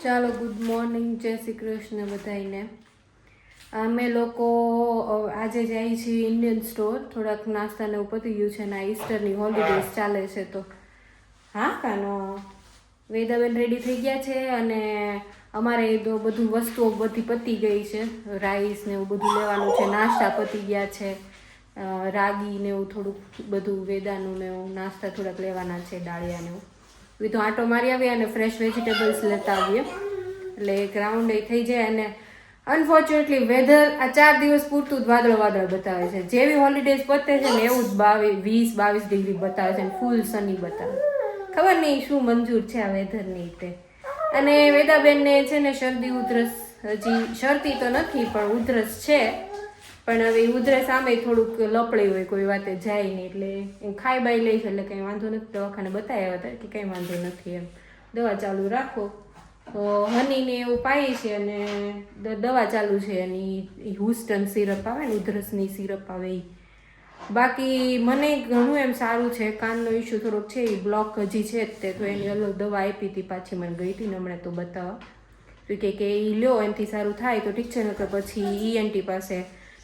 ચાલો good morning, જય શ્રી કૃષ્ણ બધાને. અમે લોકો આજે જઈએ છીએ ઇન્ડિયન સ્ટોર. થોડાક નાસ્તાને એવું પતી ગયું છે ને આ ઈસ્ટરની હોલિડેઝ ચાલે છે તો હા કાનો વેદાબેન રેડી થઈ ગયા છે અને અમારે તો બધું વસ્તુઓ બધી પતી ગઈ છે. રાઈસ ને એવું બધું લેવાનું છે, નાસ્તા પતી ગયા છે, રાગી ને એવું થોડુંક બધું વેદાનું ને એવું નાસ્તા થોડાક લેવાના છે, ડાળિયા ને એવું. એ તો આંટો મારી આવીએ અને ફ્રેશ વેજીટેબલ્સ લેતા આવીએ એટલે એક રાઉન્ડ એ થઈ જાય. અને અનફોર્ચ્યુનેટલી વેધર આ 4 દિવસ પૂરતું જ વાદળ બતાવે છે. જેવી હોલિડેઝ પતે છે ને એવું જ 20-22 ડિગ્રી બતાવે છે, ફૂલ સની બતાવે. ખબર નહીં શું મંજૂર છે આ વેધરની રીતે. અને વેદાબેનને છે ને શરદી ઉધરસ, હજી શરદી તો નથી પણ ઉધરસ છે. પણ હવે ઉધરસ સામે થોડુંક લપડી હોય, કોઈ વાતે જાય નહીં એટલે એમ ખાઈ બાઈ લે છે એટલે કંઈ વાંધો નથી. દવાખાને બતાવ્યા હતા કે કંઈ વાંધો નથી, એમ દવા ચાલુ રાખો. તો હનીને એવું પાઈ છે અને દવા ચાલુ છે એની હુસ્ટન સિરપ આવે ને ઉધરસની સિરપ આવે એ. બાકી મને ઘણું એમ સારું છે. કાનનો ઇસ્યુ થોડોક છે, એ બ્લોક હજી છે જ તે, તો એની અલગ દવા આપી હતી. પાછી મને ગઈ હતી ને હમણાં તો બતાવવા તો કે એ લ્યો એનાથી સારું થાય તો ઠીક છે, નકર પછી ENT પાસે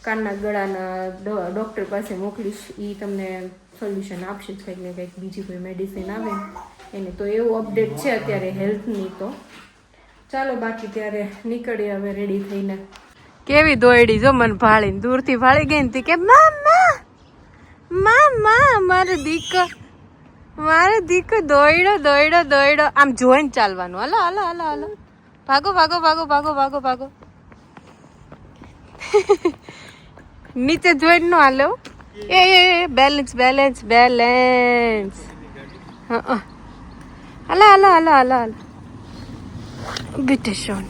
કાનના ગળાના ડૉક્ટર પાસે મોકલીશ. એ તમને સોલ્યુશન આપશે જ કંઈક ને કંઈક, બીજી કોઈ મેડિસિન આવે એને. તો એવું અપડેટ છે અત્યારે હેલ્થની. તો ચાલો બાકી ત્યારે નીકળીએ હવે રેડી થઈને. કેવી દોયડી જો મને ભાળીને, દૂરથી ભાળી ગઈ ને કે મામા મામા મારો દીકો દોયડો આમ જોઈને ચાલવાનું. હાલો હાલો હાલો હાલો, ભાગો ભાગો ભાગો ભાગો ભાગો ભાગો. નીચે જોઈને નો હાલો. એ બેલેન્સ બેલેન્સ બેલેન્સ. હાલો હાલો હાલો હાલો હાલો. ગીટેશોન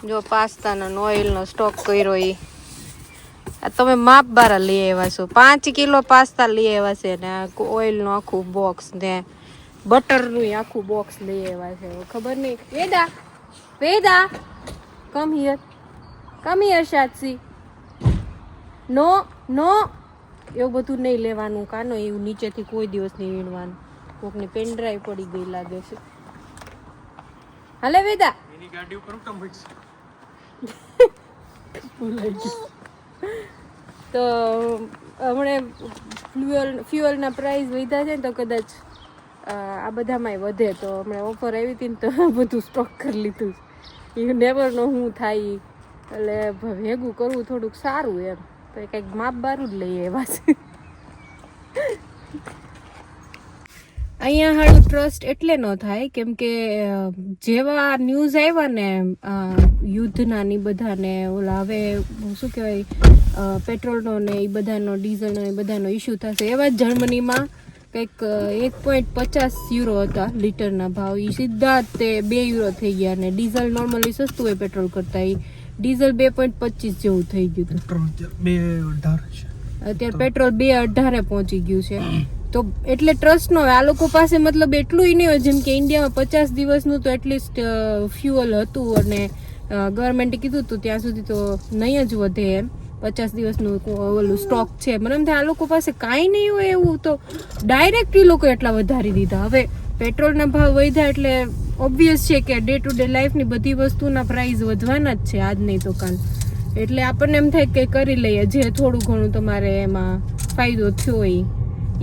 જો પાસ્તાનો ઓઇલનો સ્ટોક કર્યો. એ તમે માપ બારા લઈ આવ્યા છો. 5 કિલો પાસ્તા લઈ આવ્યા છે ને ઓઇલનું આખું બોક્સ ને બટરનું આખું બોક્સ લઈ આવ્યા છે. ખબર નહીં. Veda come here શાદસી. નો એવું બધું નહીં લેવાનું કાનો. એવું નીચેથી કોઈ દિવસ નહીં વીણવાનું. કોકની પેન ડ્રાઈવ પડી ગઈ લાગે છે. હાલે વેદા એની ગાડી ઉપર કેમ મૂકશે? ભૂલાઈ ગયું. તો હમણાં ફ્યુઅલના પ્રાઇસ વધ્યા છે ને તો કદાચ આ બધામાંય વધે. તો હમણાં ઓફર આવી હતી ને તો બધું સ્ટોક કરી લીધું. એ નેવર નો શું થાય એટલે ભેગું કરવું થોડુંક સારું એમ. તો એ કંઈક માપ બારું જ લઈએ એવા છે. અહીંયા હાળું ટ્રસ્ટ એટલે ન થાય કેમ કે જેવા ન્યૂઝ આવ્યા ને યુદ્ધના ને બધાને ઓલા હવે શું કહેવાય પેટ્રોલનો ને એ બધાનો ડીઝલનો એ બધાનો ઇસ્યુ થશે એવા જ જર્મનીમાં કંઈક 1.50 યુરો હતા લીટરના ભાવ. એ સીધા તે 2 યુરો થઈ ગયા. ને ડીઝલ નોર્મલી સસ્તું હોય પેટ્રોલ કરતાં, એ ડીઝલ 2.25 જેવું થઈ ગયું હતું. અત્યારે પેટ્રોલ 2.18 પહોંચી ગયું છે. તો એટલે ટ્રસ્ટ નો આ લોકો પાસે મતલબ એટલું નહીં હોય જેમ કે ઇન્ડિયામાં 50 દિવસનું તો એટલીસ્ટ ફ્યુઅલ હતું અને ગવર્મેન્ટે કીધું હતું ત્યાં સુધી તો નહીં જ વધે એમ. 50 દિવસનું ઓલું સ્ટોક છે. મને એમ થાય આ લોકો પાસે કાંઈ નહીં હોય એવું તો ડાયરેક્ટ એ લોકો એટલા વધારી દીધા. હવે પેટ્રોલના ભાવ વધ્યા એટલે ઓબ્વિયસ છે કે ડે ટુ ડે લાઈફની બધી વસ્તુના પ્રાઇસ વધવાના જ છે આજ નહીં તો કાલ. એટલે આપણને એમ થાય કે કરી લઈએ જે થોડું ઘણું તમારે એમાં ફાયદો થયો હોય.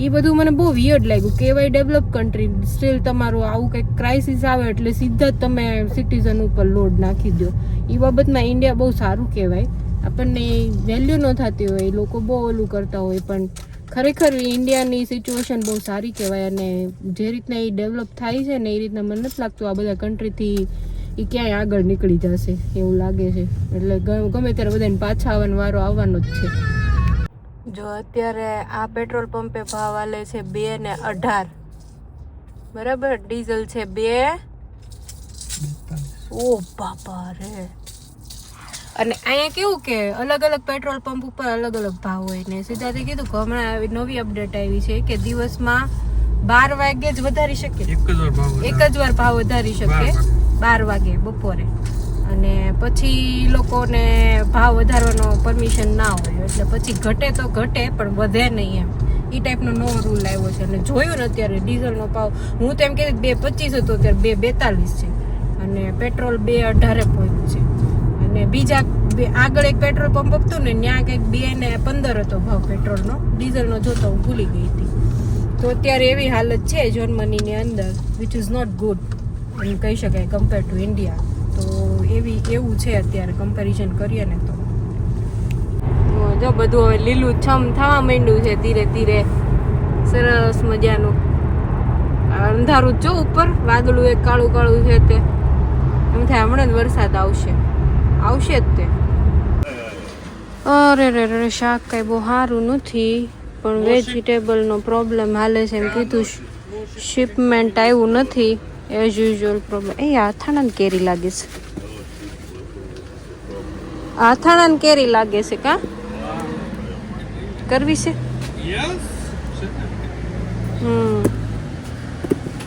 એ બધું મને બહુ વિયર્ડ લાગ્યું. કેવાય ડેવલપ કન્ટ્રી સ્ટીલ તમારું આવું કંઈક ક્રાઇસિસ આવે એટલે સીધા જ તમે સિટીઝન ઉપર લોડ નાખી દો. એ બાબતમાં ઇન્ડિયા બહુ સારું કહેવાય. આપણને વેલ્યુ ન થતી હોય, એ લોકો બહુ ઓલું કરતા હોય, પણ ખરેખર ઇન્ડિયાની સિચ્યુએશન બહુ સારી કહેવાય. અને જે રીતના એ ડેવલપ થાય છે ને એ રીતના મને નથી લાગતું આ બધા કન્ટ્રીથી એ ક્યાંય આગળ નીકળી જશે એવું લાગે છે. એટલે ગમે ત્યારે બધાને પાછા આવવાનો વારો આવવાનો જ છે. જો અત્યારે આ પેટ્રોલ પંપે ભાવ આલે છે 2.18 બરાબર. ડીઝલ છે 2. ઓ બાપા રે. અને અહીંયા કેવું કે અલગ અલગ પેટ્રોલ પંપ ઉપર અલગ અલગ ભાવ હોય ને. સીધાથી કીધું કે હમણાં નવી અપડેટ આવી છે કે દિવસમાં 12 વાગે જ વધારી શકે, એક જ વાર ભાવ વધારી શકે 12 વાગે બપોરે. અને પછી લોકોને ભાવ વધારવાનો પરમિશન ના હોય એટલે પછી ઘટે તો ઘટે પણ વધે નહીં એમ. એ ટાઈપનો નવો રૂલ આવ્યો છે. અને જોયું ને અત્યારે ડીઝલનો ભાવ, હું તો એમ કે 2.25 હતો, અત્યારે 2.42 છે. અને પેટ્રોલ 2.18 પહોંચ્યું છે. અને બીજા આગળ એક પેટ્રોલ પંપ હતું ને ત્યાં કંઈક 2.15 હતો ભાવ પેટ્રોલનો. ડીઝલનો જોતો હું ભૂલી ગઈ હતી. તો અત્યારે એવી હાલત છે જર્મનીની અંદર, વિચ ઇઝ નોટ ગુડ એમ કહી શકાય કમ્પેર ટુ ઇન્ડિયા. તો એવું છે અત્યારે કમ્પેરિઝન કરીએ ને તો જો બધું હવે લીલું છમ થવા માંડ્યું છે ધીરે ધીરે. સરસ મજાનું અંધારું જો ઉપર વાદળું એક કાળું કાળું છે તે એમ થાય હમણાં જ વરસાદ આવશે જ તે. અરે રે શાક કઈ બહુ સારું નથી, પણ વેજીટેબલનો પ્રોબ્લેમ હાલે છે એમ કીધું. શિપમેન્ટ આવ્યું નથી એઝ યુઝ્યુઅલ પ્રોબ્લેમ. એ આથાણાની કેરી લાગે છે, આથાણાની કેરી લાગે છે. કા કરવી છે?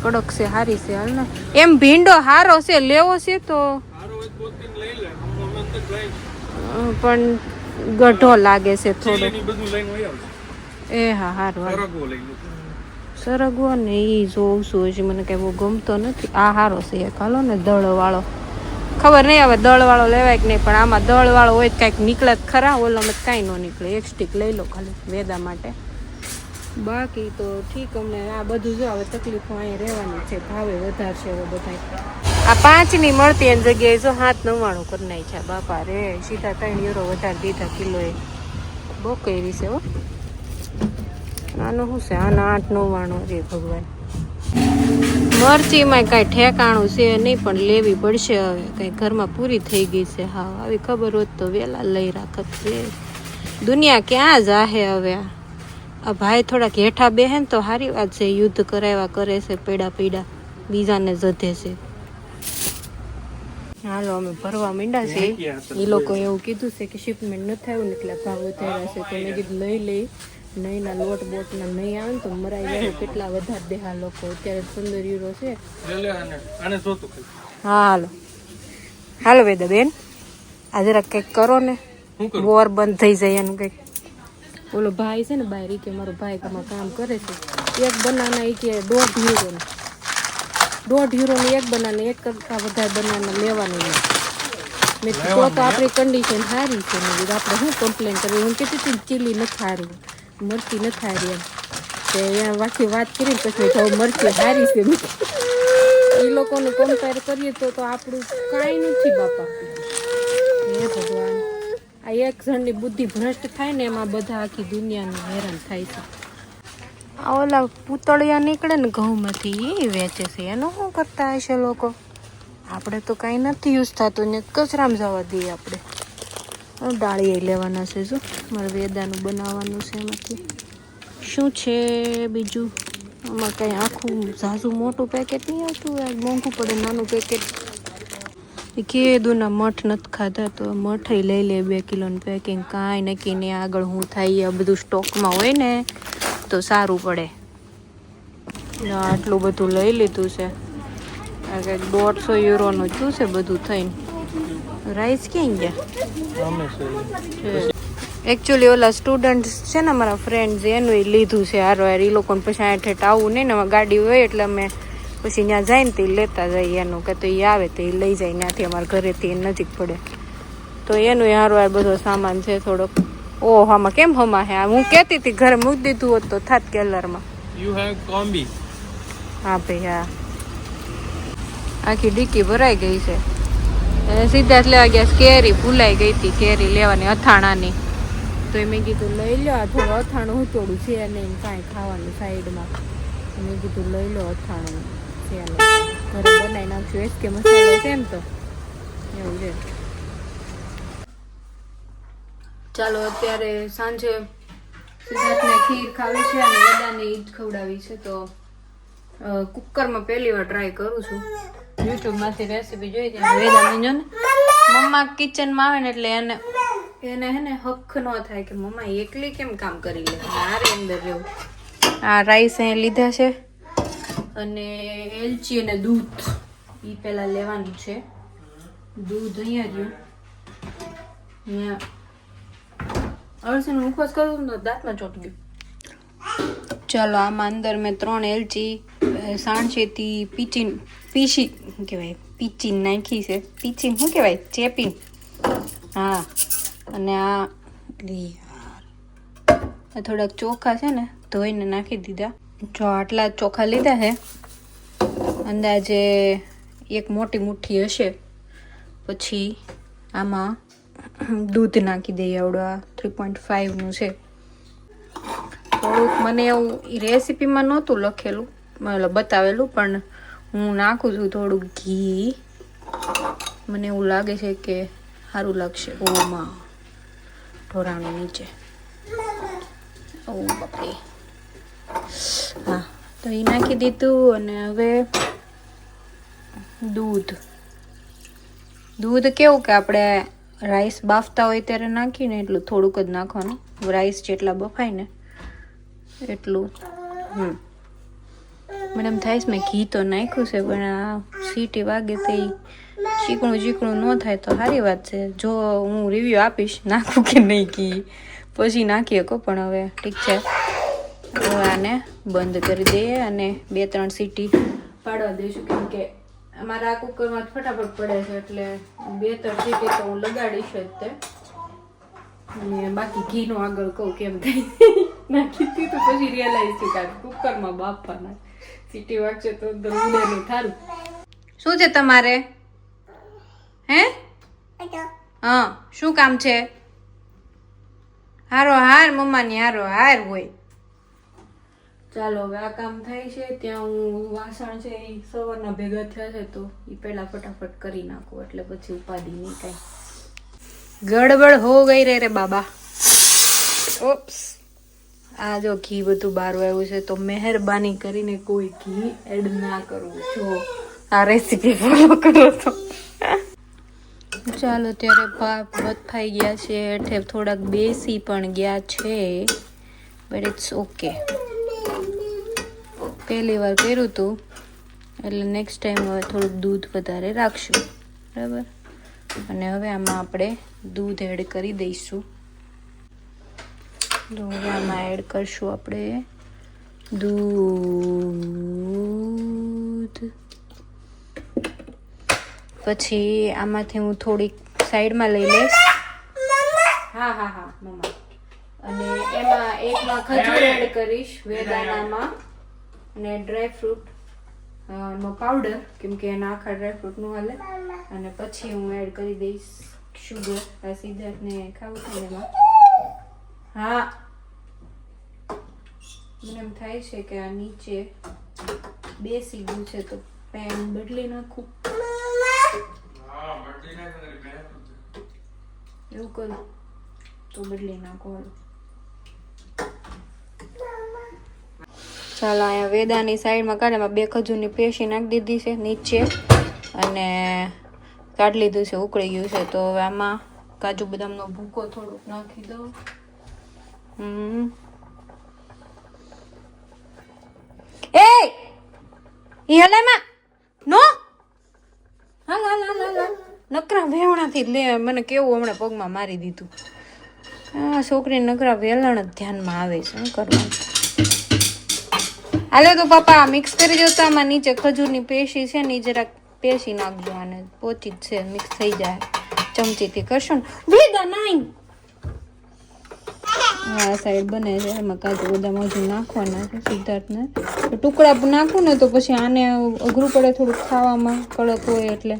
કડક છે, હારી છે. હાલ ને એમ ભીંડો હારો છે, લેવો છે તો પણ ગઢો લાગે છે થોડો. એ હા હારું સરગવો ને એ જોઉં છું હજી, મને કઈ બહુ ગમતો નથી. આ હારો છે એક, હાલો ને દળ વાળો. ખબર નહીં હવે દળ વાળો લેવાય કે નહીં, પણ આમાં દળ વાળો હોય કાંઈક નીકળે ખરા, ઓલામાં કાંઈ ન નીકળે. એક સ્ટીક લઈ લો ખાલી વેદા માટે, બાકી તો ઠીક. અમને આ બધું જો હવે તકલીફો અહીંયા રહેવાની છે. ભાવે વધારશે હવે બધા. આ 5ની મળતી એની જગ્યાએ જો 7.99 કરી નાખ્યા. બાપા રે, સીધા 3 યુરો વધારે દીધા કિલોએ. બહુ કરી છે હો. આનું શું છે? આના 8.99 રે ભગવાન. મરચીમાં કાંઈ ઠેકાણું છે નહીં, પણ લેવી પડશે હવે. કંઈ ઘરમાં પૂરી થઈ ગઈ છે. હા, આવી ખબર હોત તો વહેલા લઈ રાખત. દુનિયા ક્યાં જાહે હવે. આ ભાઈ થોડાક હેઠા બેહે ને તો સારી વાત છે. યુદ્ધ કરાવ્યા કરે છે, પીડા બીજાને જધે છે. હાલો અમે ભરવા માંડ્યા છે. એ લોકો એવું કીધું છે કે શિપમેન્ટ નથી થયું ને એટલે ભાવ વધાર્યા છે. તો મેં કીધું લઈ નહીં ના લોટ બોટના નહીં આવે ને તો મરાઈ જાય. કેટલા વધારે દે હા લોકો. અત્યારે 15 યુરો છે. હા હાલો વેદા બેન, આ જરાક કંઈક કરો ને, વોર બંધ થઈ જાય એનું કંઈક. ઓલો ભાઈ છે ને બહાર, કે મારો ભાઈ કામ કરે છે. એક બનાના એ કે 1.5 યુરોની એક બનાને, એક કરતા વધારે બનાના લેવાનું નહીં. મેં કીધું તો આપણી કન્ડિશન સારી છે. મેં કીધું આપણે શું કમ્પ્લેન કરવી. હું કીધી હતી ચીલી નથી સારી, મરચી નથી સારી એમ. તો અહીંયા વાંચી વાત કરીને પછી તો મરચી સારી છે. એ લોકોને કમ્પેર કરીએ તો આપણું કાંઈ નથી બાપા. હે ભગવાન, આ એક જણની બુદ્ધિ ભ્રષ્ટ થાય ને એમાં બધા આખી દુનિયાને હેરાન થાય છે. આ ઓલા પૂતળિયા નીકળે ને ઘઉંમાંથી, એ વેચે છે. એનું શું કરતા હશે લોકો? આપણે તો કાંઈ નથી યુઝ થતું ને કચરામાં જવા દઈએ આપણે. ડાળીએ લેવાના છે. જો મારે વેદાનું બનાવવાનું છે. એમાંથી શું છે બીજું? આમાં કાંઈ આખું ઝાઝું મોટું પેકેટ નહીં આવતું, મોંઘું પડે નાનું પેકેટ. કીધું ના મઠ નથી ખાધા તો મઠ લઈ લે 2 કિલોનું પેકિંગ. કાંઈ નક્કી નહીં આગળ શું થાય. આ બધું સ્ટોકમાં હોય ને તો સારું પડે. આટલું બધું લઈ લીધું છે. આ કંઈક 150 યુરોનું થયું છે બધું થઈને. રાઈસ ક્યાં ગયા? એકચ્યુઅલી ઓલા સ્ટુડન્ટ છે ને મારા ફ્રેન્ડ્સ, એનું એ લીધું છે હારો યાર. એ લોકોને પછી આ ઠેઠ આવું નહીં ને, ગાડી હોય એટલે અમે પછી ત્યાં જાય ને તો લેતા જઈએ એનું, કે તો એ આવે તો એ લઈ જાય ત્યાંથી. અમારા ઘરેથી નજીક પડે તો એનું હારો આ બધો સામાન છે થોડોક. ઓહ આમાં કેમ હમા હે? હું કહેતી હતી ઘરે મૂકી દીધું હોત તો થાત કેલરમાં. હા ભાઈ હા, આખી ડીકી ભરાઈ ગઈ છે. સીધા જ લેવા ગયા. કેરી ભૂલાઈ ગઈ હતી, કેરી લેવાની અથાણાની. તો મેં કીધું લઈ લો. આ થોડું અથાણું ઉતોડું છે નહીં કાંઈ ખાવાનું સાઈડમાં. મેં કીધું લઈ લો અથાણું છે, ઘરે બનાવી નાખશું. એસ કે મસાલો છે એમ તો એવું છે. ચાલો અત્યારે સાંજે સિદ્ધાર્થને ખીર ખાવી છે અને વેદાને ઈદ ખવડાવી છે. તો કુકરમાં પહેલી વાર ટ્રાય કરું છું. યુટ્યુબમાંથી રેસીપી જોઈ ત્યાં વેદાને જો ને મમ્મા કિચનમાં આવે ને એટલે એને હે ને હક ન થાય કે મમ્મા એકલી કેમ કામ કરી લે, મારે અંદર રહેવું. આ રાઈસ અહીંયા લીધા છે અને એલચી અને દૂધ એ પહેલાં લેવાનું છે. દૂધ અહીંયા રહ્યું. અહીંયા અળસીનો મુખવાસ કરું તો દાંતમાં ચોંટી ગયું. ચાલો આમાં અંદર મેં 3 એલચી સાણસેથી પીચીને નાખી છે. પીચીને શું કહેવાય? ચેપીને. હા, અને આ થોડાક ચોખા છે ને ધોઈને નાખી દીધા. જો આટલા ચોખા લીધા છે, અંદાજે એક મોટી મુઠ્ઠી હશે. પછી આમાં દૂધ નાખી દઈએ. આવડું આ 3.5નું છે. થોડુંક મને એવું રેસીપીમાં નહોતું લખેલું, મતલબ બતાવેલું, પણ હું નાખું છું થોડુંક ઘી. મને એવું લાગે છે કે સારું લાગશે. ઓમાં ઢોરાણું નીચે. ઓ બાપરે. હા, તો એ નાખી દીધું. અને હવે દૂધ કેવું કે આપણે રાઈસ બાફતા હોય ત્યારે નાખીને એટલું થોડુંક જ નાખવાનું. રાઈસ જેટલા બફાય ને એટલું. મને એમ થાય છે મેં ઘી તો નાખ્યું છે, પણ આ સીટી વાગે તો ચીકણું ન થાય તો સારી વાત છે. જો હું રિવ્યૂ આપીશ નાખું કે નહીં ઘી, પછી નાખી શકો. પણ હવે ઠીક છે, હવે આને બંધ કરી દઈએ અને 2-3 સીટી પાડવા દઈશું. કેમ કે અમારા આ કુકરમાં ફટાફટ પડે છે, એટલે 2-3 સીટી તો હું લગાડીશ જ તે. અને બાકી ઘીનું આગળ કહું કેમ થાય. નાખી દીધું પછી રિયલાઇઝ થયું કે કુકરમાં બાફવાના સીટી વાગશે તો અંદર ઉડે નહીં. થારું શું છે તમારે? હે? હા, શું કામ છે? હારો હાર મમ્માની હારો હાર હોય. ચાલો હવે આ કામ થાય છે ત્યાં હું વાસણ છે એ સવારના ભેગા થયા છે, તો એ પહેલા ફટાફટ કરી નાખું એટલે પછી ઉપાધિ નહીં કાંઈ. ગડબડ હો ગઈ રે બાબા. ઓપ્સ, આ જો ઘી બધું બહાર આવ્યું છે, તો મહેરબાની કરીને કોઈ ઘી એડ ના કરવું જો આ રેસીપી ફોલો કરો તો. ચાલો ત્યારે ભાત બફાઈ ગયા છે, એટલે થોડાક બેસી પણ ગયા છે, બટ ઇટ્સ ઓકે. પહેલી વાર કર્યું હતું એટલે નેક્સ્ટ ટાઈમ હવે થોડુંક દૂધ વધારે રાખશું, બરાબર. અને હવે આમાં આપણે દૂધ એડ કરી દઈશું. તો હવે આમાં એડ કરશું આપણે દૂધ. પછી આમાંથી હું થોડીક સાઈડમાં લઈ લઈશ. હા મમ્મા. અને એમાં એકમાં ખજૂર એડ કરીશ, વેદાનામાં, અને ડ્રાયફ્રૂટ નો પાવડર, કેમ કે એના આખા ડ્રાયફ્રૂટ નું હાલે. અને પછી હું એડ કરી દઈશ શુગર. આ સિદ્ધાર્થને ખાવું છે એમાં. હા, મને એમ થાય છે કે આ નીચે બેસી ગયું છે, તો પેન બદલી નાખું. એવું કરું તો બદલી નાખો. ચાલો, અહીંયા વેદાની સાઈડમાં કાઢે 2 ખજૂરની પેશી નાખી દીધી છે નીચે, અને કાઢી લીધું છે, ઉકળી ગયું છે. તો હવે આમાં કાજુ બદામનો ભૂકો થોડુંક નાખી દઉં. એ હલેમાં નો હાલ નકરા વેવણાથી લે. મને કેવું હમણાં પગમાં મારી દીધું. આ છોકરી નકરા વેલણ જ ધ્યાનમાં આવે છે. શું કરવાનું? હાલો તો પપ્પા મિક્સ કરી દો. તો આમાં નીચે ખજૂરની પેશી છે ને, જરાક પેશી નાખજો. આને પોચી જ છે, મિક્સ થઈ જાય. ચમચીથી કરશો ને ભેગા નાઈ. આ સાઈડ બને છે, એમાં કાજુ બદામ હજુ નાખવાના છે સિદ્ધાર્થને. ટુકડા નાખું ને તો પછી આને અઘરું પડે થોડુંક ખાવામાં, કડક હોય એટલે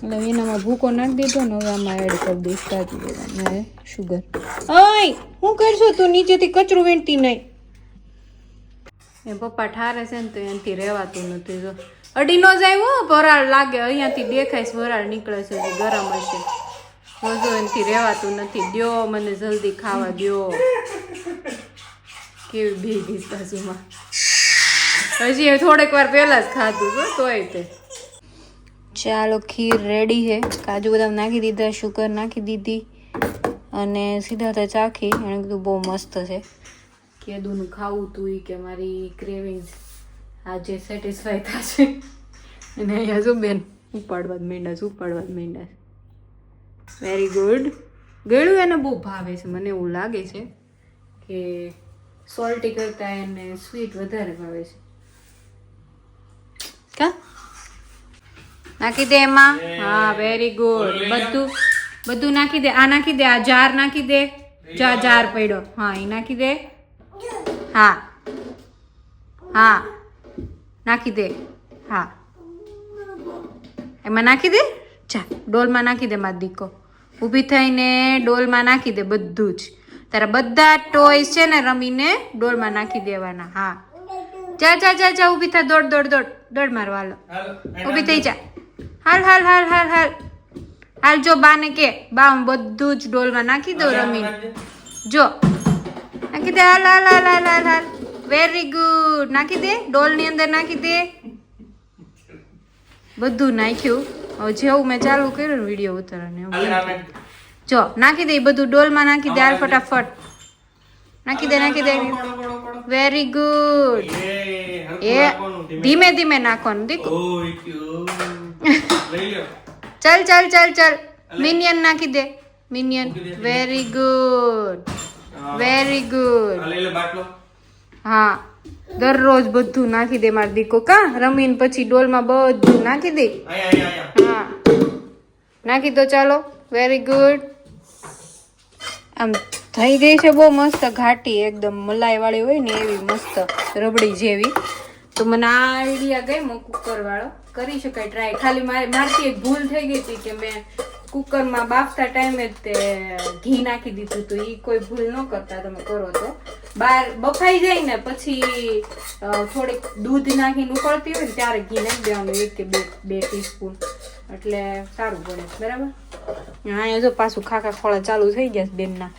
એનામાં ભૂકો નાખી દીધો ને. હવે આમાં એડ કરી દઈશ કાજુ બદામ ને શુગર. ઓય હું કરશું? તું નીચેથી કચરું વીણતી નહીં. એ પપ્પા ઠારે છે ને તો એનાથી રહેવાતું નથી. જો અડી ન જાય હો, વરાળ લાગે. અહીંયાથી દેખાય છે વરાળ નીકળે છે, ગરમ હશે. જો એનાથી રહેવાતું નથી. દ્યો મને જલ્દી ખાવા દ્યો. કેવી ભેગી બાજુમાં. હજી થોડીક વાર પહેલા જ ખાધું તો તોય તે. ચાલો, ખીર રેડી છે. કાજુ બદામ નાખી દીધા, શુગર નાખી દીધી, અને સીધા ચાખી. એણે કીધું બહુ મસ્ત છે. કેદુનું ખાવું તું કે મારી ક્રેવિંગ આજે સેટિસ્ફાય થશે. અને અહીંયા જો બેન ઉપાડવા જ માંડ્યા. Very good. ગળ્યું એને બહુ ભાવે છે. મને એવું લાગે છે કે સોલ્ટી કરતા એને સ્વીટ વધારે ભાવે છે. કા નાખી દે એમાં. હા વેરી ગુડ. બધું નાખી દે. આ નાખી દે. આ જાર નાખી દે. જાર પડ્યો. હા એ નાખી દે. હા નાખી દે. હા એમાં નાખી દે. જા ડોલમાં નાખી દે. મારો દીકો ઊભી થઈને ડોલમાં નાખી દે. બધું જ તારા બધા ટોયસ છે ને રમીને ડોલમાં નાખી દેવાના. હા જા ઊભી થા. દોડ મારો. હાલો ઊભી થઈ જા. હાલ જો બાને કે બા હું બધું જ ડોલમાં નાખી દઉં રમીને. જો નાખી દે. હાલ વેરી ગુડ. નાખી દે. ડોલની અંદર નાખી દે. બધું નાખ્યું. હવે જેવું મેં ચાલુ કર્યું ને વિડીયો ઉતારવાનું જો નાખી દે. બધું ડોલમાં નાખી દે. હાલ ફટાફટ નાખી દે. Very good. એ ધીમે નાખવાનું દીકુ. ચાલ મિનિયન નાખી દે. મિનિયન. Very good. હા દરરોજ બધું નાખી દે માર દીકો. કા રમીને પછી ડોલમાં બધું નાખી દે. હા નાખી દો. ચાલો વેરી ગુડ. આમ થઈ ગઈ છે બહુ મસ્ત ઘાટી, એકદમ મલાઈ વાળી હોય ને એવી મસ્ત રબડી જેવી. તો મને આ આઈડિયા ગમ્યો કુકર વાળો. કરી શકાય ટ્રાય. ખાલી મારથી એક ભૂલ થઈ ગઈ હતી કે મેં કુકરમાં બાફતા ટાઈમે તે ઘી નાખી દીધું. તો એ કોઈ ભૂલ ન કરતા તમે કરો તો. બહાર બફાઈ જાય ને પછી થોડીક દૂધ નાખીને ઉકળતી હોય ને ત્યારે ઘી નાખી દેવાનું 1 કે 2 ટીસ્પૂન. એટલે સારું બને. બરાબર. હા જો પાછું ખાખા ખોળા ચાલુ થઈ ગયા બેનના.